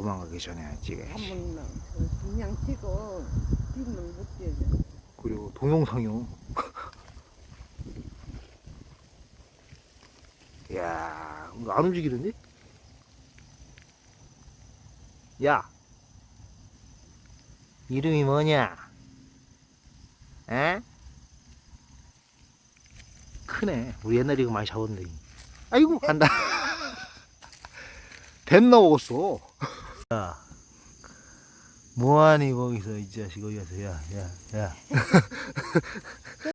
도망가기 전에 찍어야지. 한번 그냥 찍어. 찍으면 못 찍어. 그리고 동영상이요. 야, 이거 안 움직이는데? 야, 이름이 뭐냐? 에? 크네. 우리 옛날에 이거 많이 잡았는데. 아이고, 간다. 됐나 먹었어. 야, 뭐하니 거기서 이 자식 어디 가서 야.